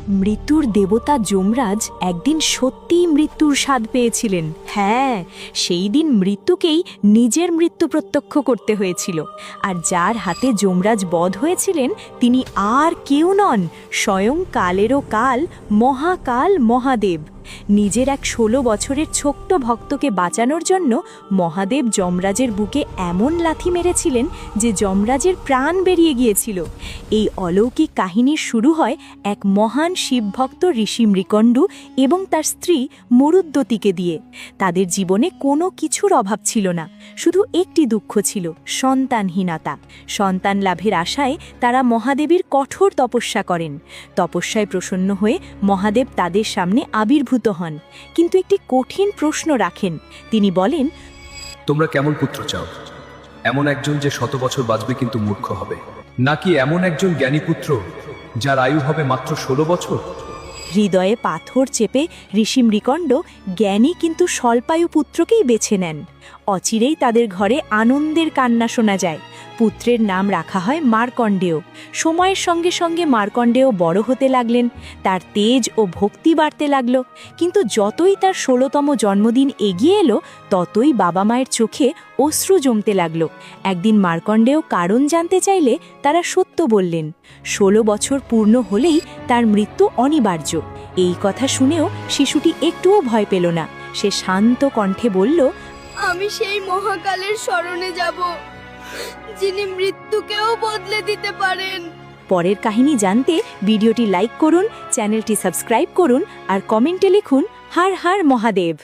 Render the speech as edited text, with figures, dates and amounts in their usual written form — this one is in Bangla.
মৃত্যুর দেবতা যমরাজ একদিন সত্যিই মৃত্যুর স্বাদ পেয়েছিলেন। হ্যাঁ, সেই দিন মৃত্যুকেই নিজের মৃত্যু প্রত্যক্ষ করতে হয়েছিল। আর যার হাতে যমরাজ বধ হয়েছিলেন তিনি আর কেউ নন, স্বয়ং কালেরও কাল মহাকাল মহাদেব। নিজের এক 16 বছরের ছোট্ট ভক্তকে বাঁচানোর জন্য মহাদেব যমরাজের বুকে এমন লাথি মেরেছিলেন যে যমরাজের প্রাণ বেরিয়ে গিয়েছিল। এই অলৌকিক কাহিনীর শুরু হয় এক মহান শিবভক্ত ঋষি মৃকণ্ডু এবং তার স্ত্রী মরুদ্যতিকে দিয়ে। তাদের জীবনে কোনো কিছুর অভাব ছিল না, শুধু একটি দুঃখ ছিল, সন্তানহীনতা। সন্তান লাভের আশায় তারা মহাদেবের কঠোর তপস্যা করেন। তপস্যায় প্রসন্ন হয়ে মহাদেব তাদের সামনে আবির্ভূত হন, কিন্তু একটি কঠিন প্রশ্ন রাখেন। তিনি বলেন, তোমরা কেমন পুত্র চাও? এমন একজন যে 100 বছর বাঁচবে কিন্তু মূর্খ হবে, নাকি এমন একজন জ্ঞানী পুত্র যার আয়ু হবে মাত্র 16 বছর? হৃদয়ে পাথর চেপে ঋষি মৃকণ্ড জ্ঞানী কিন্তু স্বল্পায়ু পুত্রকেই বেছে নেন। অচিরেই তাদের ঘরে আনন্দের কান্না শোনা যায়। পুত্রের নাম রাখা হয় মার্কণ্ডেয়। সময়ের সঙ্গে সঙ্গে মার্কণ্ডেয় বড় হতে লাগলেন, তার তেজ ও ভক্তি বাড়তে লাগল। কিন্তু যতই তার 16তম জন্মদিন এগিয়ে এলো, ততই বাবা মায়ের চোখে অশ্রু জমতে লাগল। একদিন মার্কণ্ডেয় কারণ জানতে চাইলে তারা সত্য বললেন। 16 বছর পূর্ণ হলেই তার মৃত্যু অনিবার্য। এই কথা শুনেও শিশুটি একটুও ভয় পেল না। সে শান্ত কণ্ঠে বলল, আমি সেই মহাকালের শরণে যাব, যিনি মৃত্যুকেও বদলে দিতে পারেন। পরের কাহিনী জানতে ভিডিওটি লাইক করুন, চ্যানেলটি সাবস্ক্রাইব করুন আর কমেন্টে লিখুন হর হর মহাদেব।